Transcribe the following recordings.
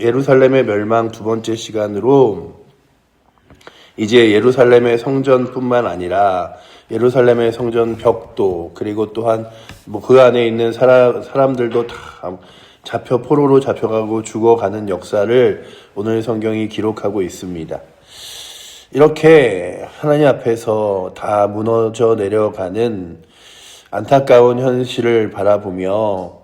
예루살렘의 멸망 두 번째 시간으로 이제 예루살렘의 성전뿐만 아니라 예루살렘의 성전 벽도 그리고 또한 그 안에 있는 사람들도 다 포로로 잡혀가고 죽어가는 역사를 오늘 성경이 기록하고 있습니다. 이렇게 하나님 앞에서 다 무너져 내려가는 안타까운 현실을 바라보며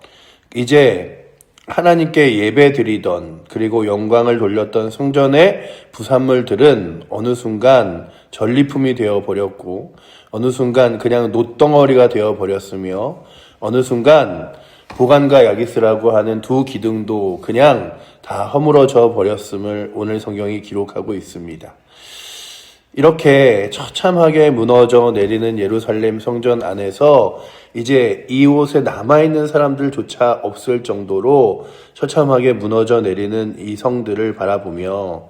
이제 하나님께 예배 드리던 그리고 영광을 돌렸던 성전의 부산물들은 어느 순간 전리품이 되어버렸고 어느 순간 그냥 놋덩어리가 되어버렸으며 어느 순간 보관과 야기스라고 하는 두 기둥도 그냥 다 허물어져 버렸음을 오늘 성경이 기록하고 있습니다. 이렇게 처참하게 무너져 내리는 예루살렘 성전 안에서 이제 이곳에 남아있는 사람들조차 없을 정도로 처참하게 무너져 내리는 이 성들을 바라보며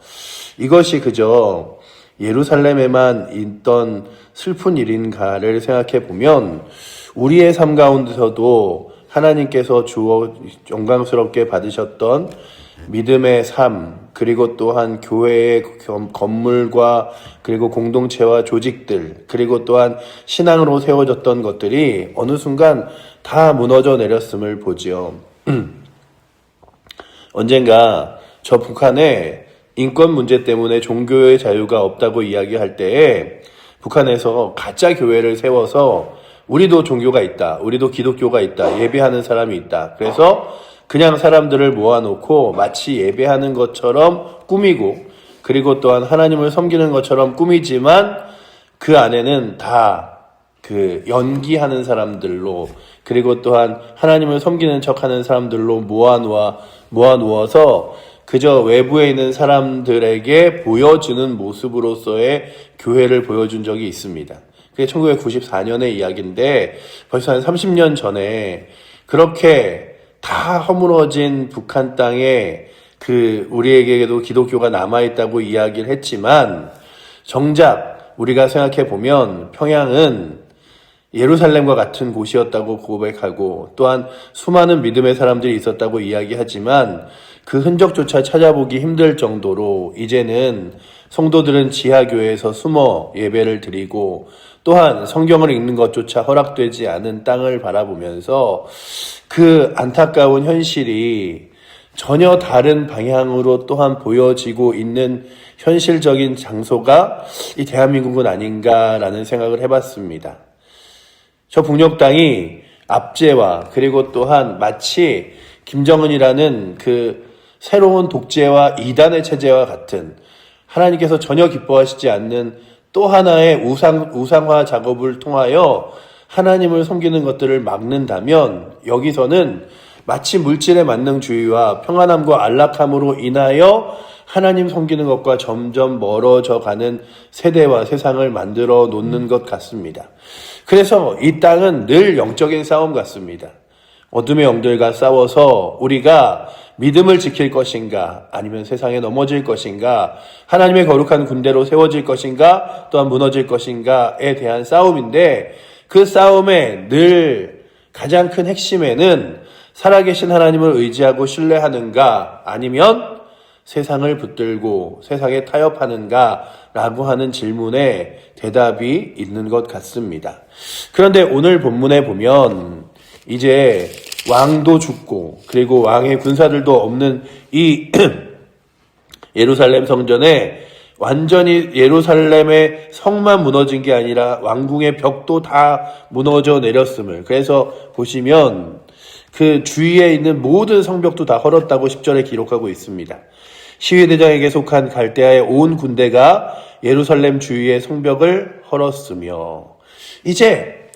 이것이 그저 예루살렘에만 있던 슬픈 일인가를 생각해 보면 우리의 삶 가운데서도 하나님께서 주어 영광스럽게 받으셨던 믿음의 삶, 그리고 또한 교회의 건물과 그리고 공동체와 조직들, 그리고 또한 신앙으로 세워졌던 것들이 어느 순간 다 무너져 내렸음을 보지요. 언젠가 저 북한에 인권 문제 때문에 종교의 자유가 없다고 이야기할 때에 북한에서 가짜 교회를 세워서 우리도 종교가 있다, 우리도 기독교가 있다, 예배하는 사람이 있다. 그래서 그냥 사람들을 모아놓고 마치 예배하는 것처럼 꾸미고 그리고 또한 하나님을 섬기는 것처럼 꾸미지만 그 안에는 다 그 연기하는 사람들로 그리고 또한 하나님을 섬기는 척하는 사람들로 모아놓아서 그저 외부에 있는 사람들에게 보여주는 모습으로서의 교회를 보여준 적이 있습니다. 그게 1994년의 이야기인데 벌써 한 30년 전에 그렇게 다 허물어진 북한 땅에 우리에게도 기독교가 남아있다고 이야기를 했지만 정작 우리가 생각해 보면 평양은 예루살렘과 같은 곳이었다고 고백하고 또한 수많은 믿음의 사람들이 있었다고 이야기하지만 그 흔적조차 찾아보기 힘들 정도로 이제는 성도들은 지하교회에서 숨어 예배를 드리고 또한 성경을 읽는 것조차 허락되지 않은 땅을 바라보면서 그 안타까운 현실이 전혀 다른 방향으로 또한 보여지고 있는 현실적인 장소가 이 대한민국은 아닌가라는 생각을 해봤습니다. 저 북녘 땅이 압제와 그리고 또한 마치 김정은이라는 그 새로운 독재와 이단의 체제와 같은 하나님께서 전혀 기뻐하시지 않는 또 하나의 우상화 작업을 통하여 하나님을 섬기는 것들을 막는다면 여기서는 마치 물질의 만능주의와 평안함과 안락함으로 인하여 하나님 섬기는 것과 점점 멀어져 가는 세대와 세상을 만들어 놓는 것 같습니다. 그래서 이 땅은 늘 영적인 싸움 같습니다. 어둠의 영들과 싸워서 우리가 믿음을 지킬 것인가 아니면 세상에 넘어질 것인가 하나님의 거룩한 군대로 세워질 것인가 또한 무너질 것인가에 대한 싸움인데 그 싸움의 늘 가장 큰 핵심에는 살아계신 하나님을 의지하고 신뢰하는가 아니면 세상을 붙들고 세상에 타협하는가 라고 하는 질문에 대답이 있는 것 같습니다. 그런데 오늘 본문에 보면 이제 왕도 죽고 그리고 왕의 군사들도 없는 이 예루살렘 성전에 완전히 예루살렘의 성만 무너진 게 아니라 왕궁의 벽도 다 무너져 내렸음을 그래서 보시면 그 주위에 있는 모든 성벽도 다 헐었다고 10절에 기록하고 있습니다. 시위대장에게 속한 갈대아의 온 군대가 예루살렘 주위의 성벽을 헐었으며 이제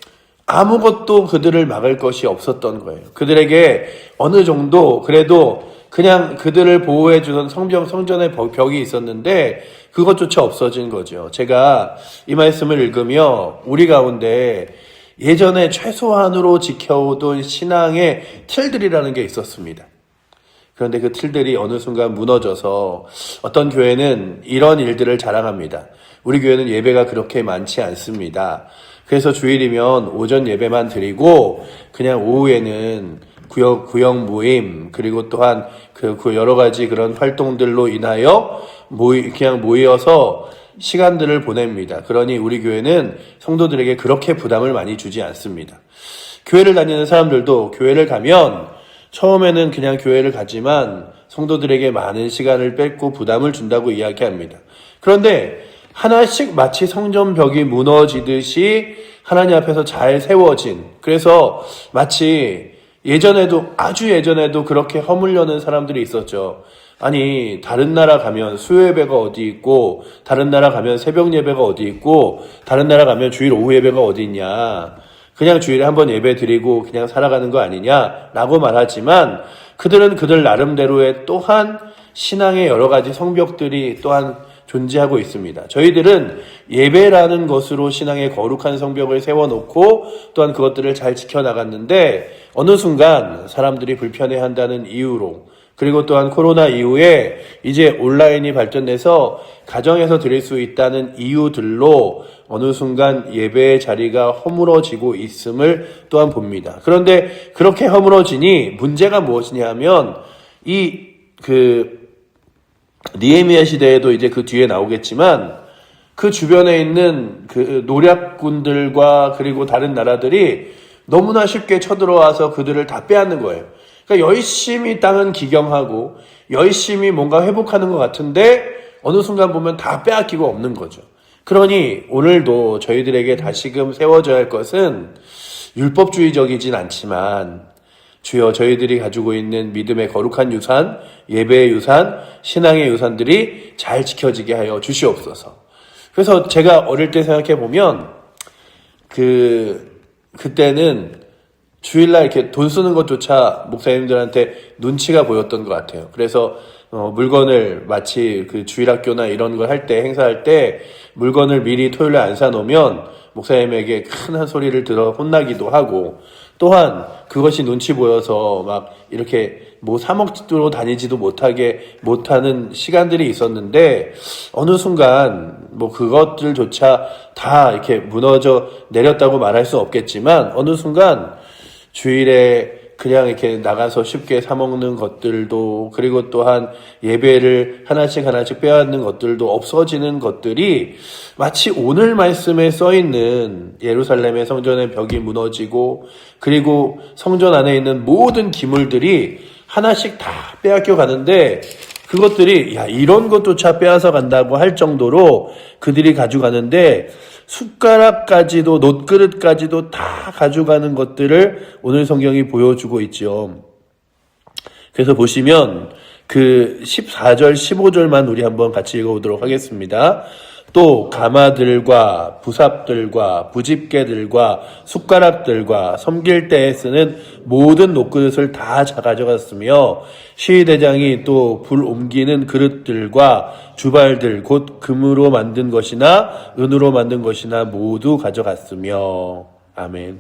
아무것도 그들을 막을 것이 없었던 거예요. 그들에게 어느 정도 그래도 그냥 그들을 보호해주던 성전의 벽이 있었는데 그것조차 없어진 거죠. 제가 이 말씀을 읽으며 우리 가운데 예전에 최소한으로 지켜오던 신앙의 틀들이라는 게 있었습니다. 그런데 그 틀들이 어느 순간 무너져서 어떤 교회는 이런 일들을 자랑합니다. 우리 교회는 예배가 그렇게 많지 않습니다. 그래서 주일이면 오전 예배만 드리고 그냥 오후에는 구역 모임 그리고 또한 그 여러 가지 그런 활동들로 인하여 그냥 모여서 시간들을 보냅니다. 그러니 우리 교회는 성도들에게 그렇게 부담을 많이 주지 않습니다. 교회를 다니는 사람들도 교회를 가면 처음에는 그냥 교회를 가지만 성도들에게 많은 시간을 뺏고 부담을 준다고 이야기합니다. 그런데 하나씩 마치 성전벽이 무너지듯이 하나님 앞에서 잘 세워진, 그래서 마치 아주 예전에도 그렇게 허물려는 사람들이 있었죠. 아니, 다른 나라 가면 수요 예배가 어디 있고, 다른 나라 가면 새벽 예배가 어디 있고, 다른 나라 가면 주일 오후 예배가 어디 있냐, 그냥 주일에 한번 예배 드리고 그냥 살아가는 거 아니냐라고 말하지만, 그들은 그들 나름대로의 또한 신앙의 여러 가지 성벽들이 또한 존재하고 있습니다. 저희들은 예배라는 것으로 신앙의 거룩한 성벽을 세워놓고 또한 그것들을 잘 지켜나갔는데, 어느 순간 사람들이 불편해한다는 이유로, 그리고 또한 코로나 이후에 이제 온라인이 발전돼서 가정에서 드릴 수 있다는 이유들로 어느 순간 예배의 자리가 허물어지고 있음을 또한 봅니다. 그런데 그렇게 허물어지니 문제가 무엇이냐 하면, 느헤미야 시대에도 이제 그 뒤에 나오겠지만, 그 주변에 있는 그 노략군들과 그리고 다른 나라들이 너무나 쉽게 쳐들어와서 그들을 다 빼앗는 거예요. 그러니까 열심히 땅은 기경하고 열심히 뭔가 회복하는 것 같은데 어느 순간 보면 다 빼앗기고 없는 거죠. 그러니 오늘도 저희들에게 다시금 세워져야 할 것은 율법주의적이진 않지만, 주여 저희들이 가지고 있는 믿음의 거룩한 유산, 예배의 유산, 신앙의 유산들이 잘 지켜지게 하여 주시옵소서. 그래서 제가 어릴 때 생각해 보면 그때는 주일날 이렇게 돈 쓰는 것조차 목사님들한테 눈치가 보였던 것 같아요. 그래서 물건을 마치 그 주일학교나 이런 걸 할 때, 행사할 때 물건을 미리 토요일에 안 사놓으면 목사님에게 큰 한 소리를 들어 혼나기도 하고, 또한 그것이 눈치 보여서 막 이렇게 사 먹지도 다니지도 못하는 시간들이 있었는데, 어느 순간 그것들조차 다 이렇게 무너져 내렸다고 말할 수 없겠지만, 어느 순간 주일에 그냥 이렇게 나가서 쉽게 사 먹는 것들도, 그리고 또한 예배를 하나씩 빼앗는 것들도 없어지는 것들이 마치 오늘 말씀에 써 있는 예루살렘의 성전의 벽이 무너지고, 그리고 성전 안에 있는 모든 기물들이 하나씩 다 빼앗겨 가는데, 그것들이 이런 것조차 빼앗아 간다고 할 정도로 그들이 가져가는데, 숟가락까지도 놋그릇까지도 다 가져가는 것들을 오늘 성경이 보여주고 있죠. 그래서 보시면 그 14절 15절만 우리 한번 같이 읽어보도록 하겠습니다. 또 가마들과 부삽들과 부집개들과 숟가락들과 섬길 때에 쓰는 모든 놋그릇을 다 가져갔으며, 시위대장이 또 불 옮기는 그릇들과 주발들 곧 금으로 만든 것이나 은으로 만든 것이나 모두 가져갔으며. 아멘.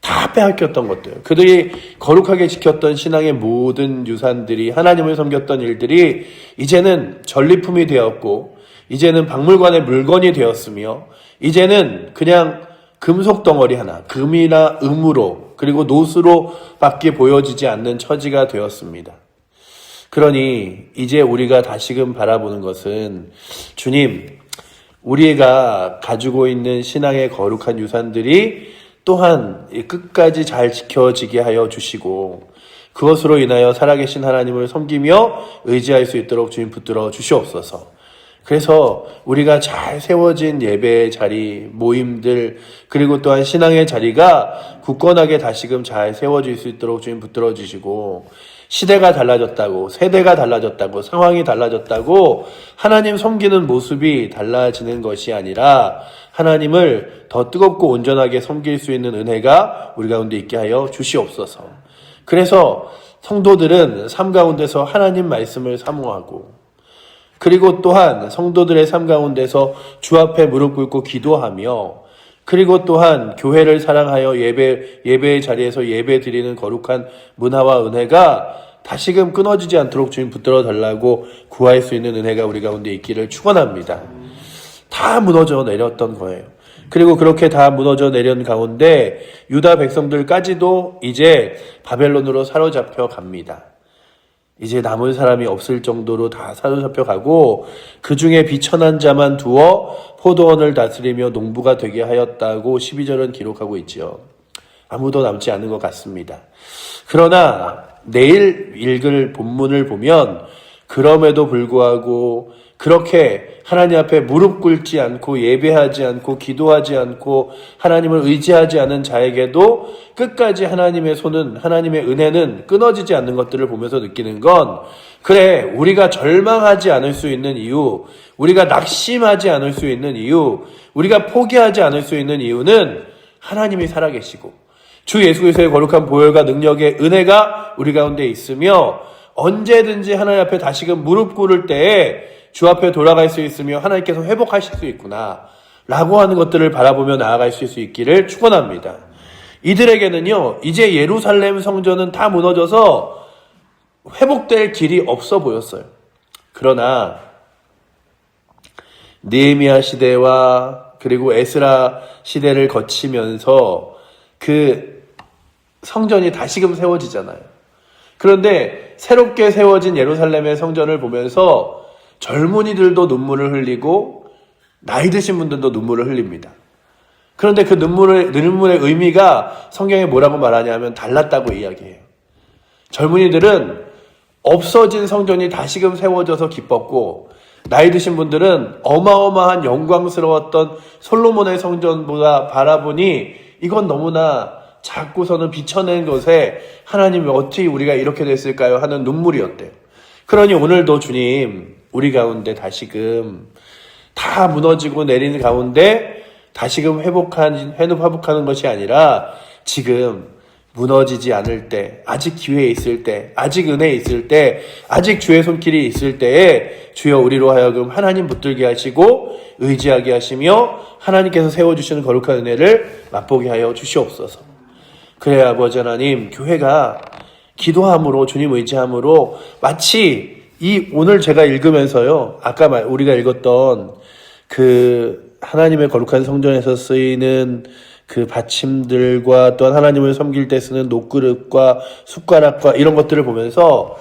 다 빼앗겼던 것들, 그들이 거룩하게 지켰던 신앙의 모든 유산들이, 하나님을 섬겼던 일들이 이제는 전리품이 되었고, 이제는 박물관의 물건이 되었으며, 이제는 그냥 금속 덩어리 하나, 금이나 음으로 그리고 놋으로 밖에 보여지지 않는 처지가 되었습니다. 그러니 이제 우리가 다시금 바라보는 것은, 주님, 우리가 가지고 있는 신앙의 거룩한 유산들이 또한 끝까지 잘 지켜지게 하여 주시고, 그것으로 인하여 살아계신 하나님을 섬기며 의지할 수 있도록 주님 붙들어 주시옵소서. 그래서 우리가 잘 세워진 예배의 자리, 모임들, 그리고 또한 신앙의 자리가 굳건하게 다시금 잘 세워질 수 있도록 주님 붙들어 주시고, 시대가 달라졌다고, 세대가 달라졌다고, 상황이 달라졌다고 하나님 섬기는 모습이 달라지는 것이 아니라, 하나님을 더 뜨겁고 온전하게 섬길 수 있는 은혜가 우리 가운데 있게 하여 주시옵소서. 그래서 성도들은 삶 가운데서 하나님 말씀을 사모하고, 그리고 또한 성도들의 삶 가운데서 주 앞에 무릎 꿇고 기도하며, 그리고 또한 교회를 사랑하여 예배의 자리에서 예배 드리는 거룩한 문화와 은혜가 다시금 끊어지지 않도록 주님 붙들어 달라고 구할 수 있는 은혜가 우리 가운데 있기를 축원합니다. 다 무너져 내렸던 거예요. 그리고 그렇게 다 무너져 내린 가운데 유다 백성들까지도 이제 바벨론으로 사로잡혀 갑니다. 이제 남은 사람이 없을 정도로 다 사로잡혀 가고 그 중에 비천한 자만 두어 포도원을 다스리며 농부가 되게 하였다고 12절은 기록하고 있죠. 아무도 남지 않은 것 같습니다. 그러나 내일 읽을 본문을 보면 그럼에도 불구하고 그렇게 하나님 앞에 무릎 꿇지 않고 예배하지 않고 기도하지 않고 하나님을 의지하지 않은 자에게도 끝까지 하나님의 손은, 하나님의 은혜는 끊어지지 않는 것들을 보면서 느끼는 건, 그래, 우리가 절망하지 않을 수 있는 이유, 우리가 낙심하지 않을 수 있는 이유, 우리가 포기하지 않을 수 있는 이유는 하나님이 살아계시고 주 예수 그리스도의 거룩한 보혈과 능력의 은혜가 우리 가운데 있으며 언제든지 하나님 앞에 다시금 무릎 꿇을 때에 주 앞에 돌아갈 수 있으며 하나님께서 회복하실 수 있구나 라고 하는 것들을 바라보며 나아갈 수 있기를 축원합니다. 이들에게는요, 이제 예루살렘 성전은 다 무너져서 회복될 길이 없어 보였어요. 그러나 느헤미야 시대와 그리고 에스라 시대를 거치면서 그 성전이 다시금 세워지잖아요. 그런데 새롭게 세워진 예루살렘의 성전을 보면서 젊은이들도 눈물을 흘리고 나이 드신 분들도 눈물을 흘립니다. 그런데 그 눈물의 의미가 성경에 뭐라고 말하냐면 달랐다고 이야기해요. 젊은이들은 없어진 성전이 다시금 세워져서 기뻤고 나이 드신 분들은 어마어마한 영광스러웠던 솔로몬의 성전보다 바라보니 이건 너무나 작고서는 비춰낸 것에 하나님이 어떻게 우리가 이렇게 됐을까요? 하는 눈물이었대요. 그러니 오늘도 주님 우리 가운데 다시금 다 무너지고 내리는 가운데 다시금 회복하는 것이 아니라 지금 무너지지 않을 때, 아직 기회 있을 때, 아직 은혜 있을 때, 아직 주의 손길이 있을 때에 주여 우리로 하여금 하나님 붙들게 하시고 의지하게 하시며 하나님께서 세워주시는 거룩한 은혜를 맛보게 하여 주시옵소서. 그래야 아버지 하나님, 교회가 기도함으로 주님 의지함으로 마치 오늘 제가 읽으면서요, 아까 우리가 읽었던 그 하나님의 거룩한 성전에서 쓰이는 그 받침들과 또한 하나님을 섬길 때 쓰는 녹그릇과 숟가락과 이런 것들을 보면서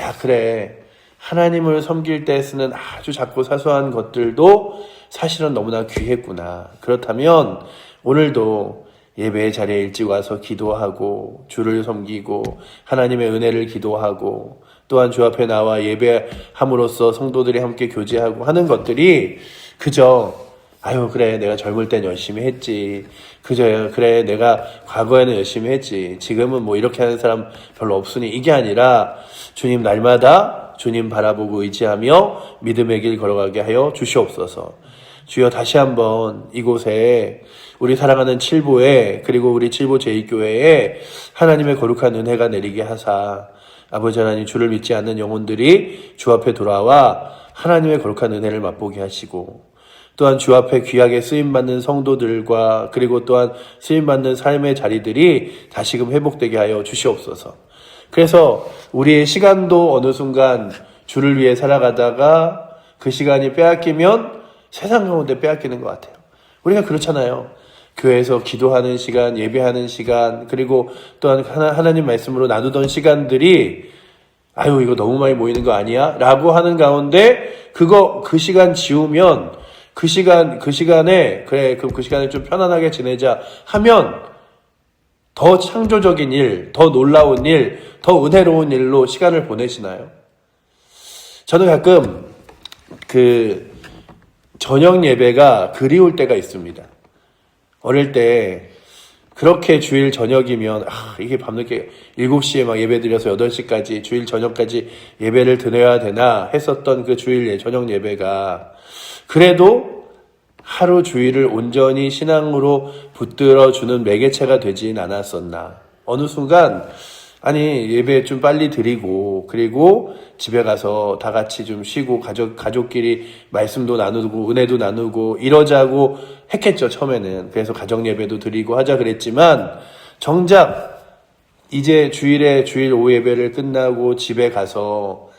야, 그래, 하나님을 섬길 때 쓰는 아주 작고 사소한 것들도 사실은 너무나 귀했구나. 그렇다면 오늘도 예배의 자리에 일찍 와서 기도하고 주를 섬기고 하나님의 은혜를 기도하고 또한 주 앞에 나와 예배함으로써 성도들이 함께 교제하고 하는 것들이 그저 아유 그래 내가 젊을 땐 열심히 했지, 그저 그래 내가 과거에는 열심히 했지, 지금은 뭐 이렇게 하는 사람 별로 없으니, 이게 아니라 주님 날마다 주님 바라보고 의지하며 믿음의 길 걸어가게 하여 주시옵소서. 주여 다시 한번 이곳에 우리 사랑하는 칠보에 그리고 우리 칠보 제2교회에 하나님의 거룩한 은혜가 내리게 하사 아버지 하나님 주를 믿지 않는 영혼들이 주 앞에 돌아와 하나님의 거룩한 은혜를 맛보게 하시고 또한 주 앞에 귀하게 쓰임받는 성도들과 그리고 또한 쓰임받는 삶의 자리들이 다시금 회복되게 하여 주시옵소서. 그래서 우리의 시간도 어느 순간 주를 위해 살아가다가 그 시간이 빼앗기면 세상 가운데 빼앗기는 것 같아요. 우리가 그렇잖아요. 교회에서 기도하는 시간, 예배하는 시간, 그리고 또한 하나님 말씀으로 나누던 시간들이 아유 이거 너무 많이 모이는 거 아니야? 라고 하는 가운데 그 시간 지우면 그 시간에 그래 그럼 그 시간에 좀 편안하게 지내자 하면 더 창조적인 일, 더 놀라운 일, 더 은혜로운 일로 시간을 보내시나요? 저는 가끔 그 저녁 예배가 그리울 때가 있습니다. 어릴 때 그렇게 주일 저녁이면 이게 밤늦게 7시에 막 예배 드려서 8시까지 주일 저녁까지 예배를 드려야 되나 했었던 그 주일 저녁 예배가 그래도 하루 주일을 온전히 신앙으로 붙들어주는 매개체가 되진 않았었나. 어느 순간 아니 예배 좀 빨리 드리고 그리고 집에 가서 다 같이 좀 쉬고 가족끼리 말씀도 나누고 은혜도 나누고 이러자고 했겠죠. 처음에는. 그래서 가정 예배도 드리고 하자 그랬지만 정작 이제 주일 오후 예배를 끝나고 집에 가서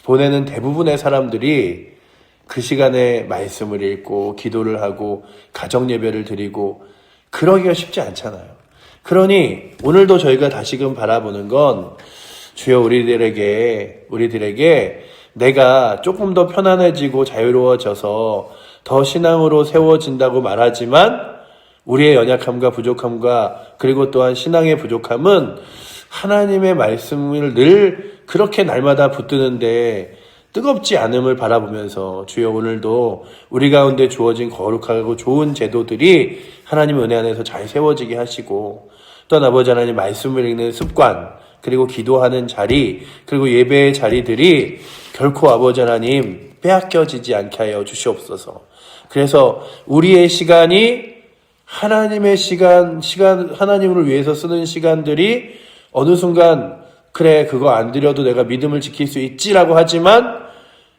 보내는 대부분의 사람들이 그 시간에 말씀을 읽고 기도를 하고 가정 예배를 드리고 그러기가 쉽지 않잖아요. 그러니 오늘도 저희가 다시금 바라보는 건 주여 우리들에게 내가 조금 더 편안해지고 자유로워져서 더 신앙으로 세워진다고 말하지만 우리의 연약함과 부족함과 그리고 또한 신앙의 부족함은 하나님의 말씀을 늘 그렇게 날마다 붙드는데 뜨겁지 않음을 바라보면서 주여 오늘도 우리 가운데 주어진 거룩하고 좋은 제도들이 하나님 은혜 안에서 잘 세워지게 하시고 또한 아버지 하나님 말씀을 읽는 습관 그리고 기도하는 자리 그리고 예배의 자리들이 결코 아버지 하나님 빼앗겨지지 않게 하여 주시옵소서. 그래서 우리의 시간이 하나님의 시간 하나님을 위해서 쓰는 시간들이 어느 순간 그래 그거 안 드려도 내가 믿음을 지킬 수 있지라고 하지만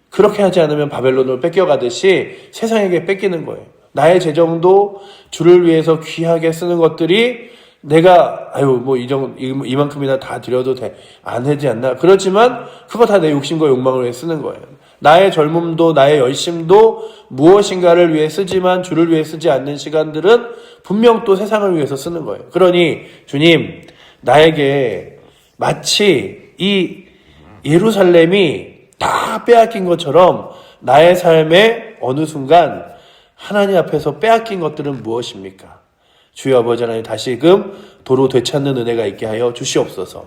그렇게 하지 않으면 바벨론으로 뺏겨가듯이 세상에게 뺏기는 거예요. 나의 재정도 주를 위해서 귀하게 쓰는 것들이 내가 이만큼이나 다 드려도 안 되지 않나 그렇지만 그거 다 내 욕심과 욕망을 위해 쓰는 거예요. 나의 젊음도 나의 열심도 무엇인가를 위해 쓰지만 주를 위해 쓰지 않는 시간들은 분명 또 세상을 위해서 쓰는 거예요. 그러니 주님 나에게 마치 이 예루살렘이 다 빼앗긴 것처럼 나의 삶에 어느 순간 하나님 앞에서 빼앗긴 것들은 무엇입니까? 주여 아버지 하나님 다시금 도로 되찾는 은혜가 있게 하여 주시옵소서.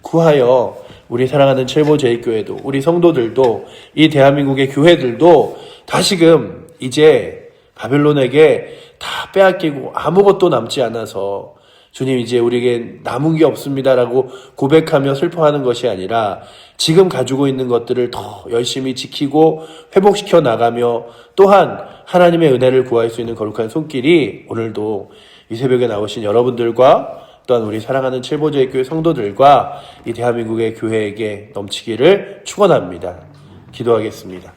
구하여 우리 사랑하는 칠보제일교회도 우리 성도들도 이 대한민국의 교회들도 다시금 이제 바벨론에게 다 빼앗기고 아무것도 남지 않아서 주님 이제 우리에게 남은 게 없습니다라고 고백하며 슬퍼하는 것이 아니라 지금 가지고 있는 것들을 더 열심히 지키고 회복시켜 나가며 또한 하나님의 은혜를 구할 수 있는 거룩한 손길이 오늘도 이 새벽에 나오신 여러분들과 또한 우리 사랑하는 칠보제일교회 성도들과 이 대한민국의 교회에게 넘치기를 축원합니다. 기도하겠습니다.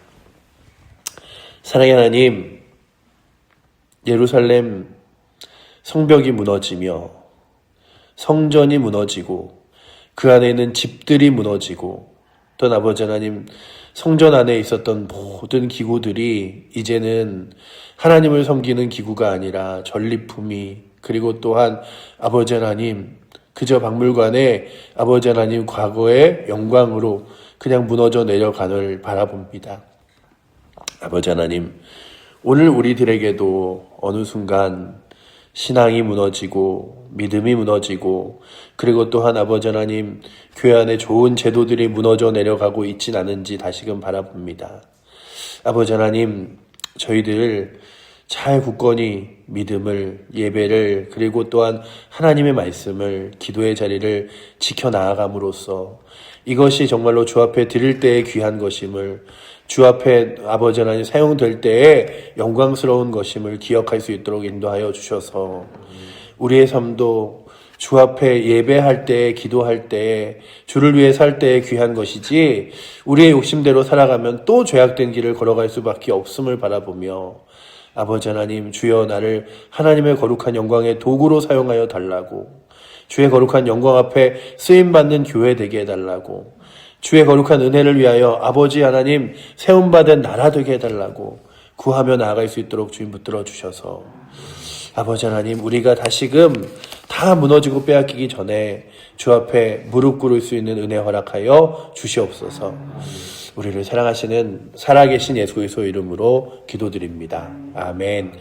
사랑의 하나님, 예루살렘 성벽이 무너지며 성전이 무너지고 그 안에 있는 집들이 무너지고 또 아버지 하나님 성전 안에 있었던 모든 기구들이 이제는 하나님을 섬기는 기구가 아니라 전리품이 그리고 또한 아버지 하나님 그저 박물관에 아버지 하나님 과거의 영광으로 그냥 무너져 내려가를 바라봅니다. 아버지 하나님 오늘 우리들에게도 어느 순간 신앙이 무너지고 믿음이 무너지고 그리고 또한 아버지 하나님 교회 안에 좋은 제도들이 무너져 내려가고 있진 않은지 다시금 바라봅니다. 아버지 하나님 저희들 잘 굳건히 믿음을 예배를 그리고 또한 하나님의 말씀을 기도의 자리를 지켜나아감으로써 이것이 정말로 주 앞에 드릴 때에 귀한 것임을 주 앞에 아버지 하나님 사용될 때에 영광스러운 것임을 기억할 수 있도록 인도하여 주셔서 우리의 삶도 주 앞에 예배할 때 기도할 때 주를 위해 살 때에 귀한 것이지 우리의 욕심대로 살아가면 또 죄악된 길을 걸어갈 수밖에 없음을 바라보며 아버지 하나님 주여 나를 하나님의 거룩한 영광의 도구로 사용하여 달라고 주의 거룩한 영광 앞에 쓰임받는 교회 되게 해달라고 주의 거룩한 은혜를 위하여 아버지 하나님 세움받은 나라 되게 해달라고 구하며 나아갈 수 있도록 주님 붙들어 주셔서 아버지 하나님 우리가 다시금 다 무너지고 빼앗기기 전에 주 앞에 무릎 꿇을 수 있는 은혜 허락하여 주시옵소서. 우리를 사랑하시는 살아계신 예수 그리스도 이름으로 기도드립니다. 아멘.